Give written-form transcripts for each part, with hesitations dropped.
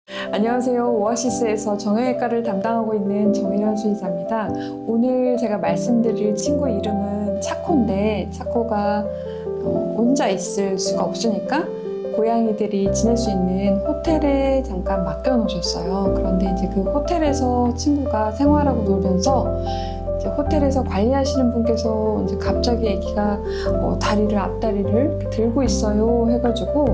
안녕하세요. 오아시스에서 정형외과를 담당하고 있는 정일현 수의사입니다. 오늘 제가 말씀드릴 친구 이름은 차코인데, 차코가 혼자 있을 수가 없으니까 고양이들이 지낼 수 있는 호텔에 잠깐 맡겨놓으셨어요. 그런데 이제 그 호텔에서 친구가 생활하고 놀면서 이제 호텔에서 관리하시는 분께서 이제 갑자기 아기가 다리를, 앞다리를 이렇게 들고 있어요 해가지고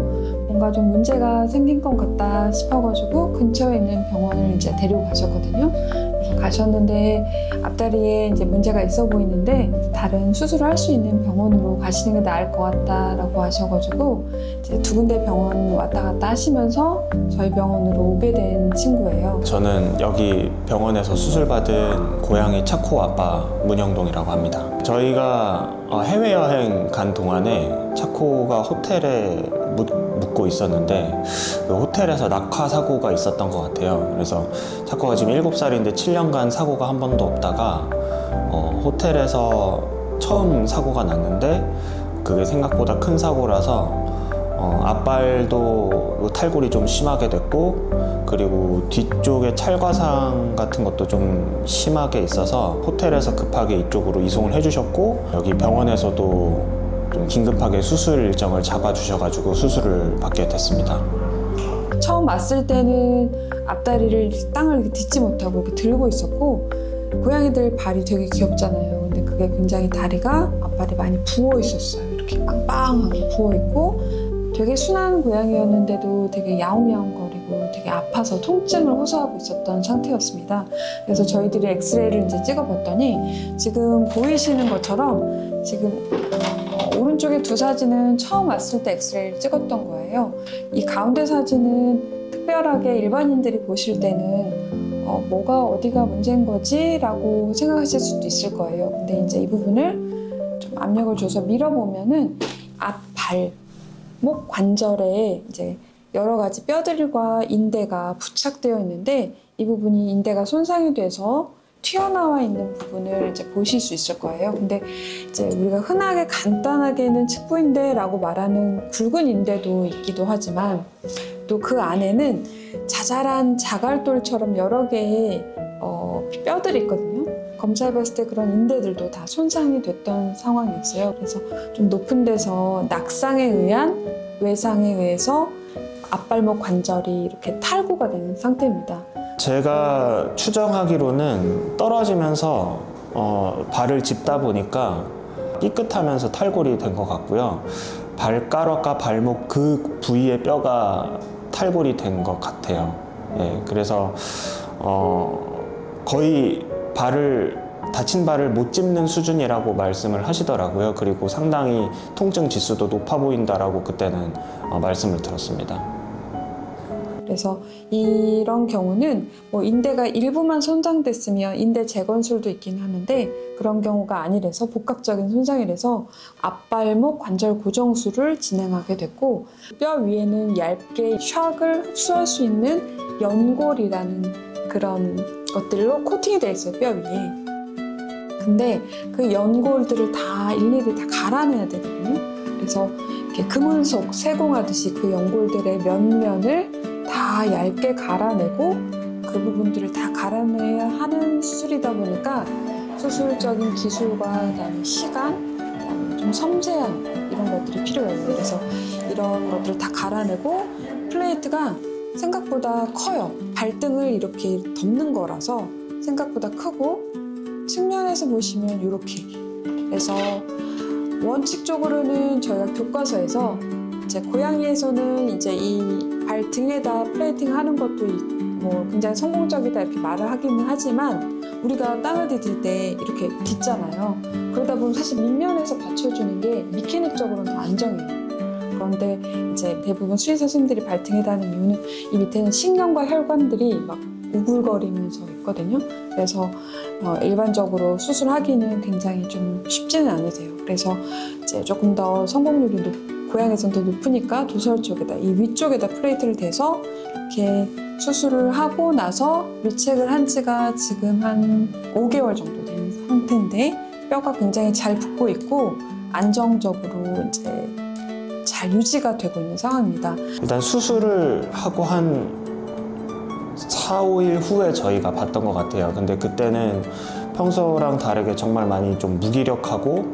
뭔가 좀 문제가 생긴 것 같다 싶어가지고 근처에 있는 병원을 이제 데리고 가셨거든요. 그래서 가셨는데 앞다리에 이제 문제가 있어 보이는데 다른 수술을 할 수 있는 병원으로 가시는 게 나을 것 같다라고 하셔가지고 이제 두 군데 병원 왔다 갔다 하시면서 저희 병원으로 오게 된 친구예요. 저는 여기 병원에서 수술받은 고양이 차코 아빠 문영동이라고 합니다. 저희가 해외여행 간 동안에 차코가 호텔에 묵고 있었는데 그 호텔에서 낙하 사고가 있었던 것 같아요. 그래서 차코가 지금 7살인데 7년간 사고가 한 번도 없다가 호텔에서 처음 사고가 났는데 그게 생각보다 큰 사고라서 앞발도 탈골이 좀 심하게 됐고 그리고 뒤쪽에 찰과상 같은 것도 좀 심하게 있어서 호텔에서 급하게 이쪽으로 이송을 해주셨고 여기 병원에서도 좀 긴급하게 수술 일정을 잡아주셔가지고 수술을 받게 됐습니다. 처음 왔을 때는 앞다리를 땅을 이렇게 딛지 못하고 이렇게 들고 있었고 고양이들 발이 되게 귀엽잖아요. 근데 그게 굉장히 다리가 앞발이 많이 부어 있었어요. 이렇게 빵빵하게 부어 있고 되게 순한 고양이였는데도 되게 야옹야옹거리고 되게 아파서 통증을 호소하고 있었던 상태였습니다. 그래서 저희들이 엑스레이를 이제 찍어봤더니 지금 보이시는 것처럼 지금 오른쪽에 두 사진은 처음 왔을 때 엑스레이를 찍었던 거예요. 이 가운데 사진은 특별하게 일반인들이 보실 때는 뭐가 어디가 문제인 거지? 라고 생각하실 수도 있을 거예요. 근데 이제 이 부분을 좀 압력을 줘서 밀어보면은 앞발목 관절에 이제 여러 가지 뼈들과 인대가 부착되어 있는데 이 부분이 인대가 손상이 돼서 튀어나와 있는 부분을 이제 보실 수 있을 거예요. 근데 이제 우리가 흔하게 간단하게는 측부인대라고 말하는 굵은 인대도 있기도 하지만 또 그 안에는 자잘한 자갈돌처럼 여러 개의 뼈들이 있거든요. 검사해봤을 때 그런 인대들도 다 손상이 됐던 상황이었어요. 그래서 좀 높은 데서 낙상에 의한 외상에 의해서 앞발목 관절이 이렇게 탈구가 되는 상태입니다. 제가 추정하기로는 떨어지면서 발을 짚다 보니까 삐끗하면서 탈골이 된 것 같고요. 발가락과 발목 그 부위의 뼈가 탈골이 된 것 같아요. 예, 그래서 거의 다친 발을 못 짚는 수준이라고 말씀을 하시더라고요. 그리고 상당히 통증 지수도 높아 보인다라고 그때는 말씀을 들었습니다. 그래서 이런 경우는 뭐 인대가 일부만 손상됐으면 인대 재건술도 있긴 하는데 그런 경우가 아니라서 복합적인 손상이라서 앞발목 관절 고정술을 진행하게 됐고 뼈 위에는 얇게 샥을 흡수할 수 있는 연골이라는 그런 것들로 코팅이 되어 있어요, 뼈 위에. 근데 그 연골들을 다 일일이 다 갈아내야 되거든요. 그래서 이렇게 금은속 세공하듯이 그 연골들의 면면을 다 얇게 갈아내고 그 부분들을 다 갈아내야 하는 수술이다 보니까 수술적인 기술과 그다음에 시간, 그다음에 좀 섬세함 이런 것들이 필요해요. 그래서 이런 것들을 다 갈아내고 플레이트가 생각보다 커요. 발등을 이렇게 덮는 거라서 생각보다 크고 측면에서 보시면 이렇게. 그래서 원칙적으로는 저희가 교과서에서 이제 고양이에서는 이제 이 발등에다 플레이팅 하는 것도 뭐 굉장히 성공적이다 이렇게 말을 하기는 하지만 우리가 땅을 디딜 때 이렇게 딛잖아요. 그러다 보면 사실 밑면에서 받쳐주는 게 미케닉적으로는 더 안정해요. 그런데 이제 대부분 수의사 선생님들이 발등에다 하는 이유는 이 밑에는 신경과 혈관들이 막 우글거리면서 있거든요. 그래서 일반적으로 수술하기는 굉장히 좀 쉽지는 않으세요. 그래서 이제 조금 더 성공률이 고양이에서는 더 높으니까 도설 쪽에다, 이 위쪽에다 플레이트를 대서 이렇게 수술을 하고 나서 밀책을 한 지가 지금 한 5개월 정도 된 상태인데 뼈가 굉장히 잘 붙고 있고 안정적으로 이제 잘 유지가 되고 있는 상황입니다. 일단 수술을 하고 한 4, 5일 후에 저희가 봤던 것 같아요. 근데 그때는 평소랑 다르게 정말 많이 좀 무기력하고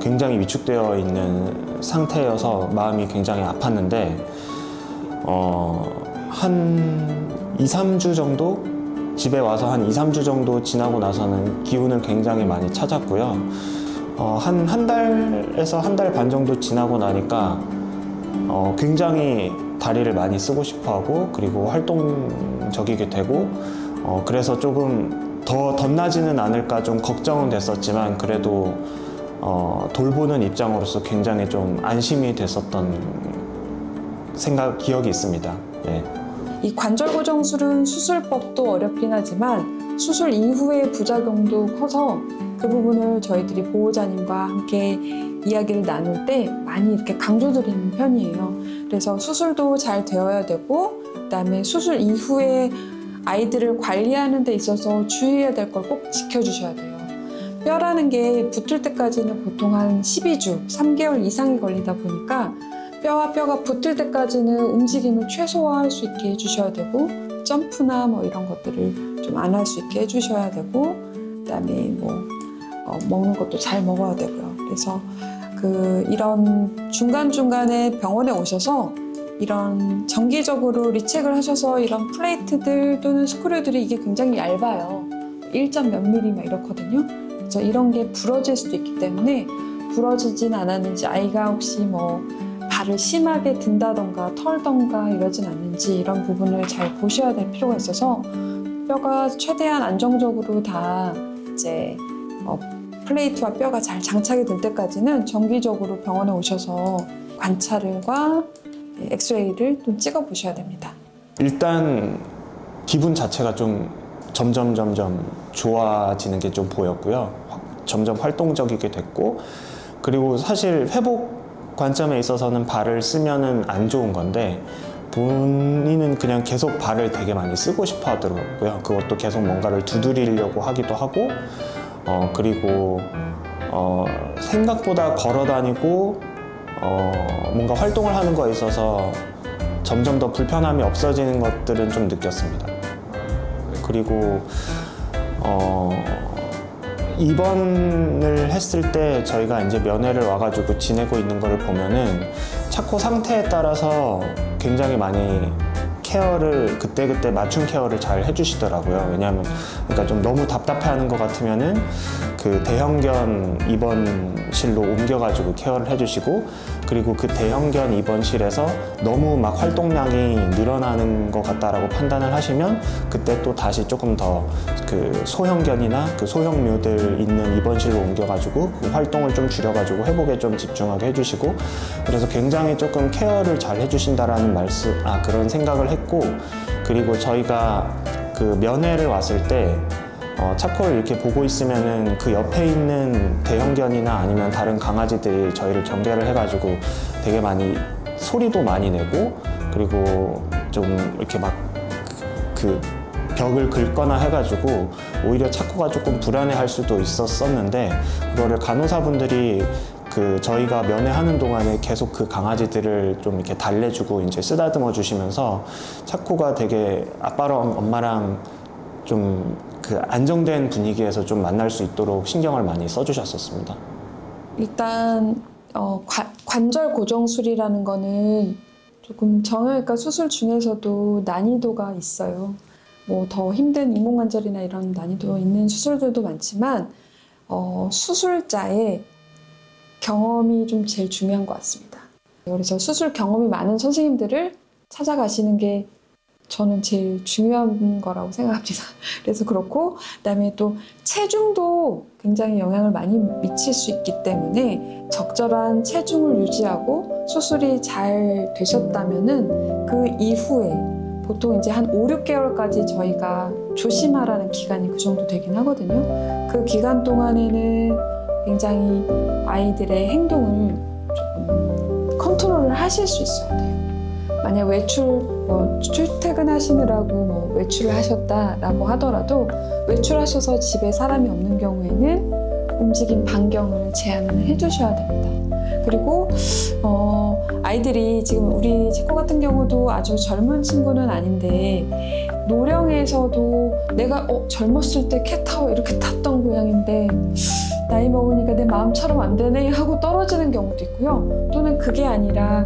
굉장히 위축되어 있는 상태여서 마음이 굉장히 아팠는데 한 2, 3주 정도? 집에 와서 한 2, 3주 정도 지나고 나서는 기운을 굉장히 많이 찾았고요. 한 달에서 한 달 반 정도 지나고 나니까 굉장히 다리를 많이 쓰고 싶어 하고 그리고 활동적이게 되고 그래서 조금 더 덧나지는 않을까 좀 걱정은 됐었지만 그래도 돌보는 입장으로서 굉장히 좀 안심이 됐었던 기억이 있습니다. 네. 이 관절 고정술은 수술법도 어렵긴 하지만 수술 이후의 부작용도 커서 그 부분을 저희들이 보호자님과 함께 이야기를 나눌 때 많이 이렇게 강조드리는 편이에요. 그래서 수술도 잘 되어야 되고 그다음에 수술 이후에 아이들을 관리하는 데 있어서 주의해야 될 걸 꼭 지켜주셔야 돼요. 뼈라는 게 붙을 때까지는 보통 한 12주, 3개월 이상이 걸리다 보니까 뼈와 뼈가 붙을 때까지는 움직임을 최소화할 수 있게 해주셔야 되고 점프나 뭐 이런 것들을 좀 안 할 수 있게 해주셔야 되고 그다음에 먹는 것도 잘 먹어야 되고요. 그래서 이런 중간중간에 병원에 오셔서 이런 정기적으로 리책을 하셔서 이런 플레이트들 또는 스크류들이 이게 굉장히 얇아요. 1점 몇 미리 막 이렇거든요. 그래서 이런 게 부러질 수도 있기 때문에 부러지진 않았는지 아이가 혹시 발을 심하게 든다던가 털던가 이러진 않는지 이런 부분을 잘 보셔야 될 필요가 있어서 뼈가 최대한 안정적으로 다 이제 플레이트와 뼈가 잘 장착이 될 때까지는 정기적으로 병원에 오셔서 관찰과 엑스레이를 좀 찍어 보셔야 됩니다. 일단 기분 자체가 좀 점점 좋아지는 게 좀 보였고요. 점점 활동적이게 됐고 그리고 사실 회복 관점에 있어서는 발을 쓰면은 안 좋은 건데 본인은 그냥 계속 발을 되게 많이 쓰고 싶어 하더라고요. 그것도 계속 뭔가를 두드리려고 하기도 하고 그리고 생각보다 걸어 다니고 뭔가 활동을 하는 거에 있어서 점점 더 불편함이 없어지는 것들은 좀 느꼈습니다. 그리고 입원을 했을 때 저희가 이제 면회를 와가지고 지내고 있는 거를 보면은 차코 상태에 따라서 굉장히 많이 케어를 그때그때 맞춤 케어를 잘 해주시더라고요. 왜냐하면 그러니까 좀 너무 답답해하는 것 같으면은 그 대형견 입원실로 옮겨가지고 케어를 해주시고 그리고 그 대형견 입원실에서 너무 막 활동량이 늘어나는 것 같다라고 판단을 하시면 그때 또 다시 조금 더 그 소형견이나 그 소형묘들 있는 입원실로 옮겨가지고 그 활동을 좀 줄여가지고 회복에 좀 집중하게 해주시고 그래서 굉장히 조금 케어를 잘 해주신다라는 그런 생각을 했고 그리고 저희가 그 면회를 왔을 때 차코를 이렇게 보고 있으면은 그 옆에 있는 대형견이나 아니면 다른 강아지들이 저희를 경계를 해가지고 되게 많이 소리도 많이 내고 그리고 좀 이렇게 막 그 벽을 긁거나 해가지고 오히려 차코가 조금 불안해할 수도 있었는데 그거를 간호사분들이 저희가 면회하는 동안에 계속 그 강아지들을 좀 이렇게 달래주고 이제 쓰다듬어 주시면서 차코가 되게 아빠랑 엄마랑 좀 그 안정된 분위기에서 좀 만날 수 있도록 신경을 많이 써주셨었습니다. 일단 관절 고정술이라는 거는 조금 정형외과 수술 중에서도 난이도가 있어요. 더 힘든 인공관절이나 이런 난이도 있는 수술들도 많지만 수술자의 경험이 좀 제일 중요한 것 같습니다. 그래서 수술 경험이 많은 선생님들을 찾아가시는 게 저는 제일 중요한 거라고 생각합니다. 그래서 그렇고 그다음에 또 체중도 굉장히 영향을 많이 미칠 수 있기 때문에 적절한 체중을 유지하고 수술이 잘 되셨다면은 그 이후에 보통 이제 한 5, 6개월까지 저희가 조심하라는 기간이 그 정도 되긴 하거든요. 그 기간 동안에는 굉장히 아이들의 행동을 조금 컨트롤을 하실 수 있어야 돼요. 만약 출퇴근하시느라고 외출을 하셨다라고 하더라도 외출하셔서 집에 사람이 없는 경우에는 움직임 반경을 제한을 해주셔야 됩니다. 그리고 아이들이 지금 우리 치코 같은 경우도 아주 젊은 친구는 아닌데 노령에서도 내가 젊었을 때 캣타워 이렇게 탔던 고양인데 나이 먹으니까 내 마음처럼 안 되네 하고 떨어지는 경우도 있고요. 또는 그게 아니라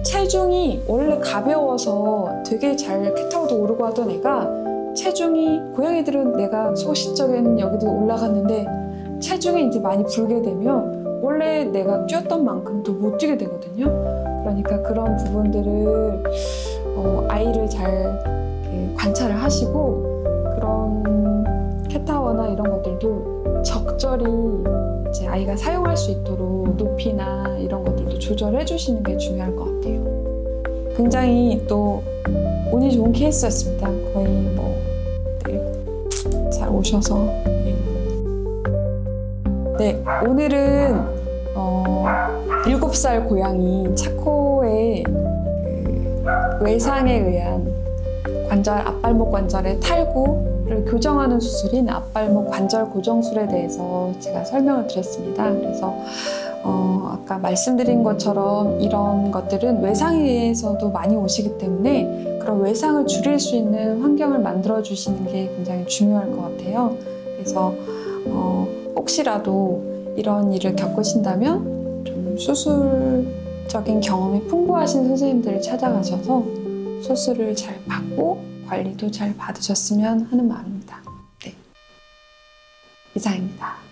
체중이 원래 가벼워서 되게 잘 캣타워도 오르고 하던 애가 체중이, 고양이들은 내가 소시적에는 여기도 올라갔는데 체중이 이제 많이 불게 되면 원래 내가 뛰었던 만큼도 못 뛰게 되거든요. 그러니까 그런 부분들을 아이를 잘 이렇게 관찰을 하시고 그런 캣타워나 이런 것들도 적절히 이제 아이가 사용할 수 있도록 높이나 이런 것들도 조절해 주시는 게 중요할 것 같아요. 굉장히 또 운이 좋은 케이스였습니다. 거의 뭐 잘 오셔서 네, 오늘은 7살 고양이 차코의 그 외상에 의한 앞발목 관절의 탈구를 교정하는 수술인 앞발목 관절 고정술에 대해서 제가 설명을 드렸습니다. 그래서 아까 말씀드린 것처럼 이런 것들은 외상에 의해서도 많이 오시기 때문에 그런 외상을 줄일 수 있는 환경을 만들어 주시는 게 굉장히 중요할 것 같아요. 그래서 혹시라도 이런 일을 겪으신다면 좀 수술적인 경험이 풍부하신 선생님들을 찾아가셔서 수술을 잘 받고 관리도 잘 받으셨으면 하는 마음입니다. 네, 이상입니다.